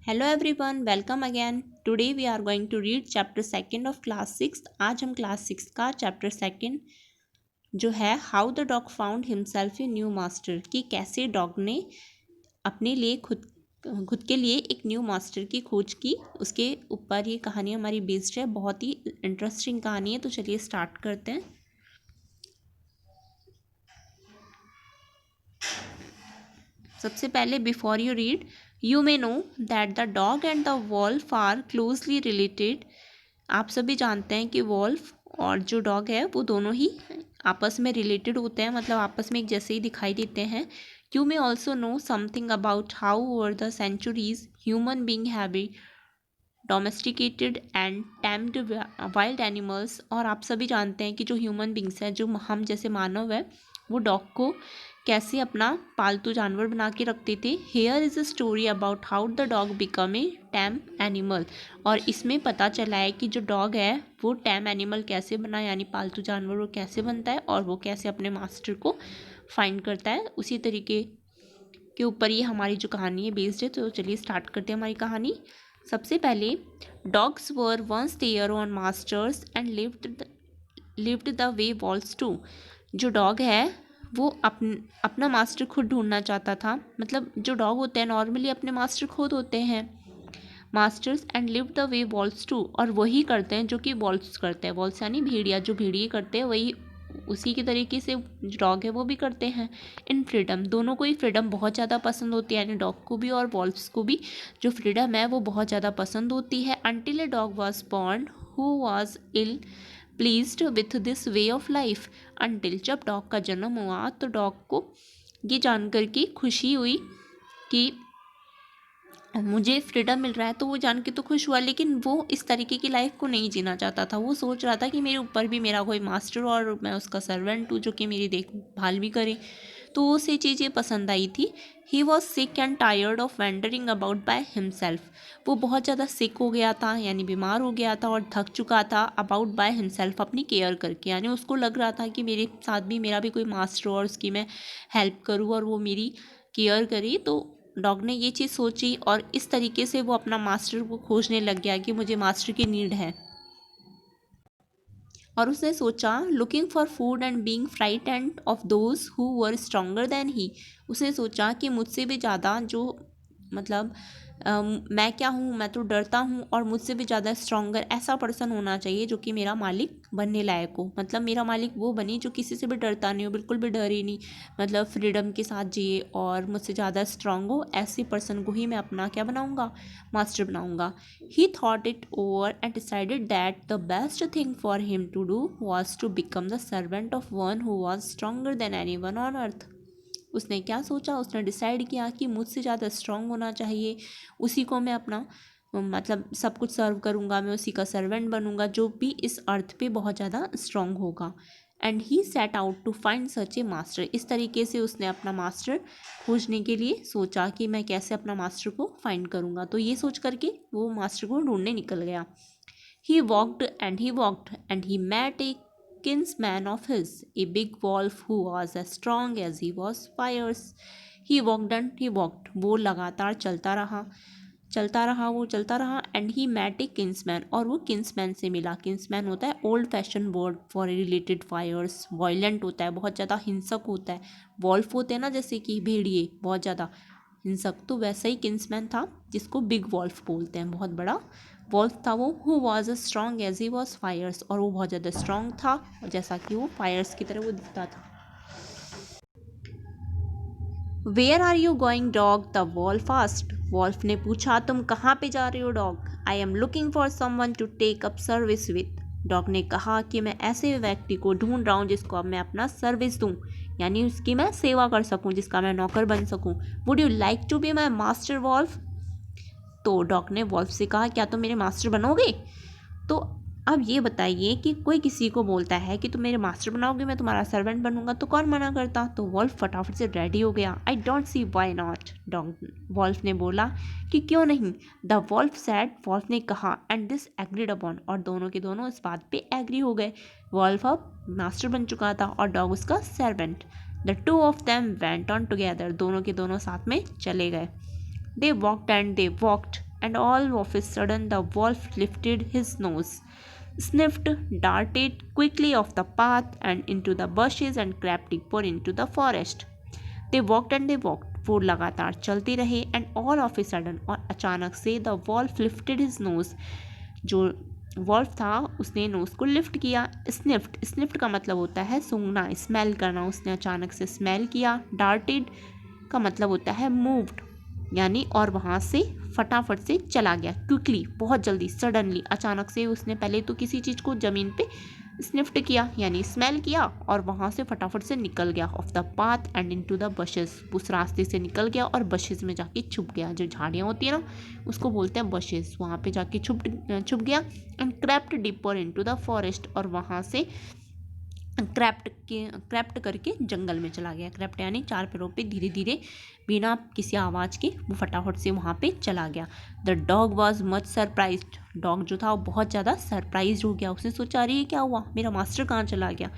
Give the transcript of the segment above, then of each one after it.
Hello everyone, welcome again. Today we are going to read chapter second of class six. आज हम class six का chapter second जो है how the dog found himself a new master, कि कैसे dog ने अपने लिए खुद खुद के लिए एक न्यू मास्टर की खोज की, उसके ऊपर ये कहानी हमारी बेस्ड है। बहुत ही इंटरेस्टिंग कहानी है, तो चलिए स्टार्ट करते हैं। सबसे पहले before you read, you may know that the dog and the wolf are closely related. आप सभी जानते हैं कि वॉल्फ और जो डॉग है वो दोनों ही आपस में रिलेटेड होते हैं, मतलब आपस में एक जैसे ही दिखाई देते हैं। You may also know something about how over the centuries human being have domesticated and tamed wild animals. और आप सभी जानते हैं कि जो ह्यूमन बींग्स हैं, जो हम जैसे मानव है, वो डॉग को कैसे अपना पालतू जानवर बना के रखते थे। Here is a story about how the dog become a time animal. और इसमें पता चला है कि जो डॉग है वो टैम एनिमल कैसे बना, यानी पालतू जानवर वो कैसे बनता है और वो कैसे अपने मास्टर को फाइंड करता है। उसी तरीके के ऊपर ये हमारी जो कहानी है बेस्ड है। तो चलिए स्टार्ट करते हैं हमारी कहानी। सबसे पहले, dogs were once their own masters and lived the way wolves do. जो डॉग है वो अपना मास्टर खुद ढूंढना चाहता था। मतलब जो डॉग होते हैं नॉर्मली अपने मास्टर खुद होते हैं, masters and live the way wolves do. और वही करते हैं जो कि वॉल्स करते हैं। वॉल्स यानी भेड़िया, जो भेड़िए करते हैं वही उसी के तरीके से जो डॉग है वो भी करते हैं। इन फ्रीडम, दोनों को ही फ्रीडम बहुत ज़्यादा पसंद होती है, यानी डॉग को भी और वॉल्व्स को भी जो फ्रीडम है वो बहुत ज़्यादा पसंद होती है। Until a dog was born who was ill pleased with this way of life. Until, जब डॉग का जन्म हुआ तो डॉग को ये जानकर के खुशी हुई कि मुझे फ्रीडम मिल रहा है, तो वो जान के तो खुश हुआ, लेकिन वो इस तरीके की लाइफ को नहीं जीना चाहता था। वो सोच रहा था कि मेरे ऊपर भी मेरा कोई मास्टर और मैं उसका सर्वेंट हूँ जो कि मेरी देखभाल भी करे। तो उसे चीज़ें पसंद आई थी। He was sick and tired of wandering about by himself. वो बहुत ज़्यादा सिक हो गया था, यानी बीमार हो गया था और थक चुका था अबाउट बाय हिमसेल्फ, अपनी केयर करके। यानी उसको लग रहा था कि मेरे साथ भी मेरा भी कोई मास्टर और उसकी मैं हेल्प करूँ और वो मेरी केयर करे। तो डॉग ने ये चीज़ सोची और इस तरीके से वो अपना मास्टर को खोजने लग गया कि मुझे मास्टर की नीड है। और उसने सोचा, looking for food and being frightened of those who were stronger than he. उसने सोचा कि मुझसे भी ज़्यादा जो मतलब मैं क्या हूँ, मैं तो डरता हूँ और मुझसे भी ज़्यादा स्ट्रोंगर ऐसा पर्सन होना चाहिए जो कि मेरा मालिक बनने लायक हो। मतलब मेरा मालिक वो बने जो किसी से भी डरता नहीं हो, बिल्कुल भी डरे नहीं, मतलब फ्रीडम के साथ जिए और मुझसे ज़्यादा स्ट्रांग हो। ऐसे पर्सन को ही मैं अपना क्या बनाऊँगा, मास्टर बनाऊँगा। He thought it over and decided that the best thing for him to do was to become the servant of one who was stronger than anyone on earth. उसने क्या सोचा, उसने डिसाइड किया कि मुझसे ज़्यादा स्ट्रांग होना चाहिए, उसी को मैं अपना मतलब सब कुछ सर्व करूँगा, मैं उसी का सर्वेंट बनूँगा जो भी इस अर्थ पे बहुत ज़्यादा स्ट्रांग होगा। And he set out to find such a master. इस तरीके से उसने अपना मास्टर खोजने के लिए सोचा कि मैं कैसे अपना मास्टर को फाइंड करूँगा। तो ये सोच करके वो मास्टर को ढूंढने निकल गया। He walked and he walked and he met a kinsman of his, a big wolf who was as strong as he was fierce. He walked and he walked. वो लगातार चलता रहा and he met a kinsman. और वो kinsman से मिला। Kinsman होता है old fashion word for related fierce. Violent होता है, बहुत ज़्यादा हिंसक होता है। वॉल्फ होते हैं ना जैसे कि भेड़िए, बहुत ज़्यादा हिंसक, तो वैसा ही किन्समैन था जिसको बिग वॉल्फ बोलते हैं, बहुत बड़ा वॉल्फ था वो। Who was a strong as he was fierce. और वो बहुत ज़्यादा स्ट्रॉन्ग था जैसा कि वो फायर्स की तरह वो दिखता था। Where are you going dog, the wolf asked. Wolf ने पूछा, तुम कहाँ पे जा रहे हो dog. I am looking for someone to take up service with. Dog ने कहा कि मैं ऐसे व्यक्ति को ढूंढ रहा हूँ जिसको अब मैं अपना सर्विस दूँ, यानी उसकी मैं सेवा कर सकूँ, जिसका मैं नौकर बन सकूँ। Would you like to be my master wolf. तो डॉग ने वॉल्फ से कहा, क्या तुम मेरे मास्टर बनोगे। तो अब ये बताइए कि कोई किसी को बोलता है कि तुम मेरे मास्टर बनाओगे, मैं तुम्हारा सर्वेंट बनूंगा, तो कौन मना करता। तो वॉल्फ फटाफट से रेडी हो गया। I don't see why not, dog wolf ने बोला कि क्यों नहीं। द वॉल्फ सैड, वॉल्फ ने कहा, एंड दिस एग्रीड अपॉन। और दोनों के दोनों इस बात पे एग्री हो गए। वॉल्फ अब मास्टर बन चुका था और डॉग उसका servant. The two of them went on together. दोनों के दोनों साथ में चले गए। They walked and they walked and all of a sudden the wolf lifted his nose, sniffed, darted quickly off the path and into the bushes and crept deeper into the forest. They walked and they walked. वो लगातार चलते रहे and all of a sudden, और अचानक से the wolf lifted his nose, जो wolf था उसने नोज को लिफ्ट किया. स्निफ्ट का मतलब होता है सूंघना, स्मेल करना. उसने अचानक से स्मेल किया. डार्टेड का मतलब होता है मूव्ड, यानी और वहाँ से फटाफट से चला गया. क्विकली, बहुत जल्दी, सडनली, अचानक से उसने पहले तो किसी चीज़ को ज़मीन पे स्निफ्ट किया यानी स्मेल किया और वहाँ से फटाफट से निकल गया. Of the path and into the buses, उस रास्ते से निकल गया और बशेस में जाके छुप गया. जो झाड़ियाँ होती है ना उसको बोलते हैं बशेस. वहाँ पे जाके छुप गया. And crept deeper into the forest, और वहाँ से क्रैप्ट करके जंगल में चला गया. क्रैप्ट यानी चार पैरों पे धीरे धीरे बिना किसी आवाज़ के वो फटाफट से वहाँ पे चला गया. The dog was much surprised, dog जो था वो बहुत ज़्यादा सरप्राइज हो गया. उसने सोचा अरे ये क्या हुआ, मेरा मास्टर कहाँ चला गया.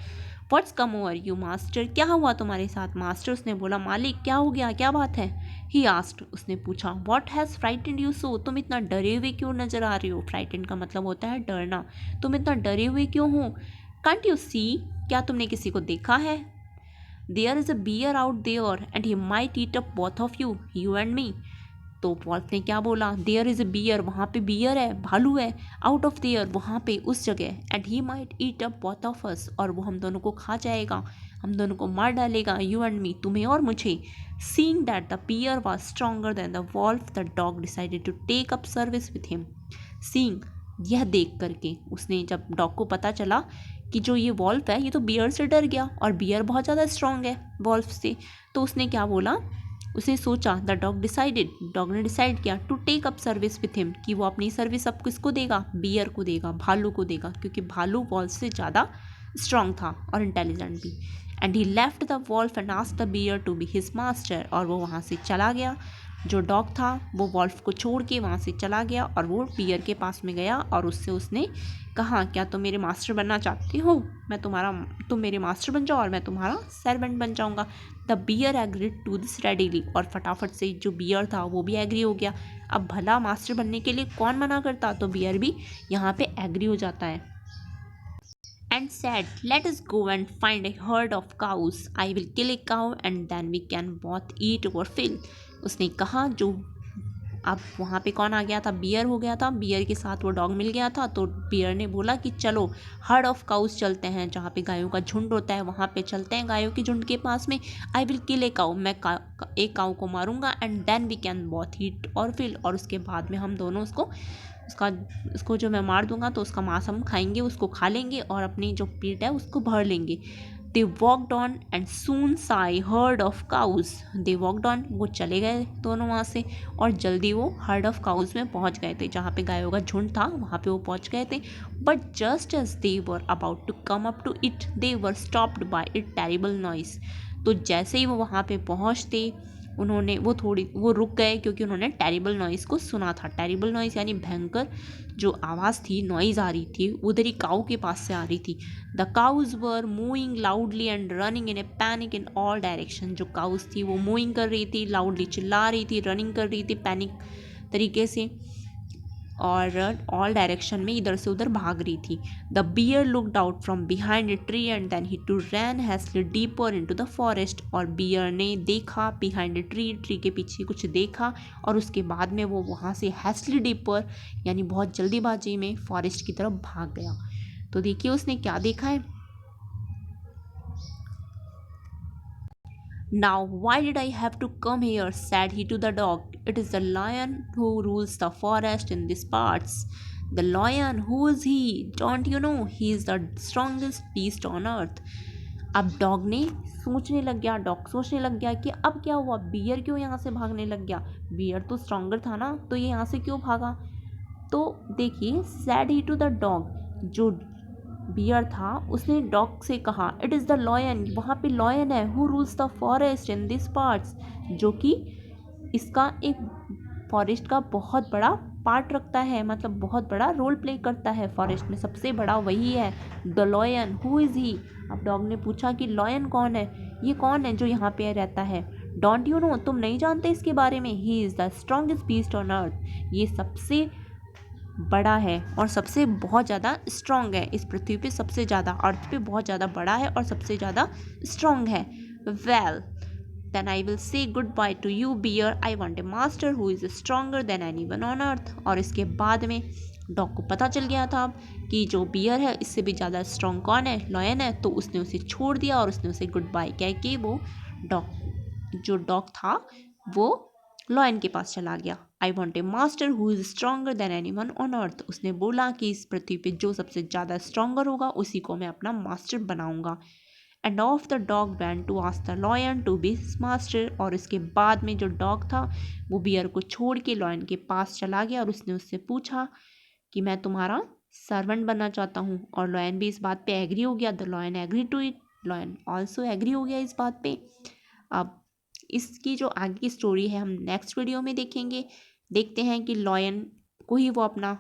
What's come over you master, क्या हुआ तुम्हारे साथ मास्टर. उसने बोला मालिक क्या हो गया, क्या बात है. ही आस्क्ड, उसने पूछा. What has frightened you so, तुम इतना डरे हुए क्यों नजर आ रहे हो. फ्राइटेंड का मतलब होता है डरना. तुम इतना डरे हुए क्यों हो. कांट यू सी, क्या तुमने किसी को देखा है. There is a bear out there and he might eat up both of you, you and me. तो वॉल्फ ने क्या बोला, देयर इज़ अ बियर, वहाँ पे बियर है, भालू है. आउट ऑफ देयर, वहाँ पे, उस जगह. And he might eat up both of us, और वो हम दोनों को खा जाएगा, हम दोनों को मार डालेगा. यू एंड मी, तुम्हें और मुझे. Seeing that the bear was stronger than the wolf, the dog decided to take up service with him. Seeing, यह देख करके, उसने जब डॉग को पता चला कि जो ये वॉल्फ है ये तो बियर से डर गया और बियर बहुत ज़्यादा स्ट्रॉन्ग है वॉल्फ से, तो उसने क्या बोला, उसने सोचा. द डॉग डिसाइडेड, डॉग ने डिसाइड किया to take up service with him, कि वो अपनी सर्विस अब किसको देगा, बियर को देगा, भालू को देगा, क्योंकि भालू वॉल्फ से ज़्यादा स्ट्रॉन्ग था और इंटेलिजेंट भी. And he left the wolf and asked the bear to be his master, और वो वहाँ से चला गया. जो डॉग था वो वॉल्फ को छोड़ के वहाँ से चला गया और वो बियर के पास में गया और उससे उसने कहा, क्या तुम मेरे मास्टर बनना चाहते हो, तुम मेरे मास्टर बन जाओ और मैं तुम्हारा सर्वेंट बन जाऊँगा. The bear agreed to this readily, और फटाफट से जो बियर था वो भी एग्री हो गया. अब भला मास्टर बनने के लिए कौन मना करता, तो बियर भी यहाँ पे एग्री हो जाता है. And said, let us go and find a herd of cows. I will kill a cow and then we can both eat our fill. उसने कहा, जो अब वहाँ पे कौन आ गया था, बियर हो गया था. बियर के साथ वो डॉग मिल गया था, तो बियर ने बोला कि चलो हर्ड ऑफ काउस चलते हैं, जहाँ पे गायों का झुंड होता है वहाँ पे चलते हैं, गायों के झुंड के पास में. I will kill a cow, मैं एक काउ को मारूंगा. And then we can both eat और फिल, और उसके बाद में हम दोनों उसको जो मैं मार दूंगा तो उसका मांस हम खाएंगे, उसको खा लेंगे और अपनी जो पेट है उसको भर लेंगे. They walked on and soon साई heard of cows. They walked on, वो चले गए दोनों वहाँ से और जल्दी वो हर्ड ऑफ काउज में पहुँच गए थे, जहाँ पे गायों का झुंड था वहाँ पे वो पहुँच गए थे. But just as they were about to come up to it, they were stopped by it terrible noise. तो जैसे ही वो वहाँ पे पहुँचते वो रुक गए, क्योंकि उन्होंने टेरिबल नॉइज़ को सुना था. टेरिबल नॉइज़ यानी भयंकर जो आवाज़ थी, नॉइज़ आ रही थी, उधर ही काऊ के पास से आ रही थी. The cows were moving loudly and running in a panic in all direction. जो काउज थी वो मूविंग कर रही थी, लाउडली चिल्ला रही थी, रनिंग कर रही थी पैनिक तरीके से, और ऑल डायरेक्शन में इधर से उधर भाग रही थी. The bear looked out from behind a tree and then he too ran hastily deeper into the forest. और बियर ने देखा बिहाइंड ए ट्री के पीछे कुछ देखा, और उसके बाद में वो वहाँ से हैस्ली डीपर यानी बहुत जल्दीबाजी में फॉरेस्ट की तरफ भाग गया. तो देखिए उसने क्या देखा है. Now, why did I have to come here? Said he to the dog. It is the lion who rules the forest in these parts. The lion, who is he? Don't you know? He is the strongest beast on earth. अब dog सोचने लग गया कि अब क्या हुआ, beer क्यों यहाँ से भागने लग गया. बियर तो स्ट्रॉन्गर था ना, तो ये यहाँ से क्यों भागा. तो देखिए, said he to the dog, जो बियर था उसने डॉग से कहा, इट इज़ द लॉयन, वहाँ पे लॉयन है, who rules the forest in this parts, जो कि इसका एक फॉरेस्ट का बहुत बड़ा पार्ट रखता है, मतलब बहुत बड़ा रोल प्ले करता है फॉरेस्ट में, सबसे बड़ा वही है. द लॉयन, हु इज़ ही. अब डॉग ने पूछा कि लॉयन कौन है, ये कौन है जो यहाँ पे रहता है. डोंट यू नो, तुम नहीं जानते इसके बारे में? He is the strongest beast on earth, ये सबसे बड़ा है और सबसे बहुत ज़्यादा स्ट्रॉन्ग है इस पृथ्वी पे, सबसे ज़्यादा अर्थ पे बहुत ज़्यादा बड़ा है और सबसे ज़्यादा स्ट्रॉन्ग है। Well then I will say goodbye to you bear, I want a master who is stronger than anyone on earth. और इसके बाद में डॉग को पता चल गया था कि जो बियर है इससे भी ज़्यादा स्ट्रॉन्ग कौन है, लॉयन है, तो उसने उसे छोड़ दिया और उसने उसे गुड बाय कह के वो जो डॉग था वो लॉयन के पास चला गया। आई want a master who is stronger than anyone on अर्थ, उसने बोला कि इस पृथ्वी पे जो सबसे ज़्यादा स्ट्रॉन्गर होगा उसी को मैं अपना मास्टर बनाऊंगा। And off the dog went to ask the lion to be his master, और इसके बाद में जो डॉग था वो बियर को छोड़ के लॉयन के पास चला गया और उसने उससे पूछा कि मैं तुम्हारा सर्वेंट बनना चाहता हूँ। और लॉयन भी इस बात पे एग्री हो गया। The lion agree to it, lion also agree हो गया इस बात पे। अब इसकी जो आगे की स्टोरी है हम नेक्स्ट वीडियो में देखेंगे। देखते हैं कि लॉयन को ही वो अपना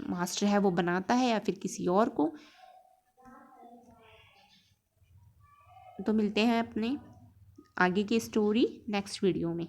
मास्टर है वो बनाता है या फिर किसी और को। तो मिलते हैं अपने आगे की स्टोरी नेक्स्ट वीडियो में।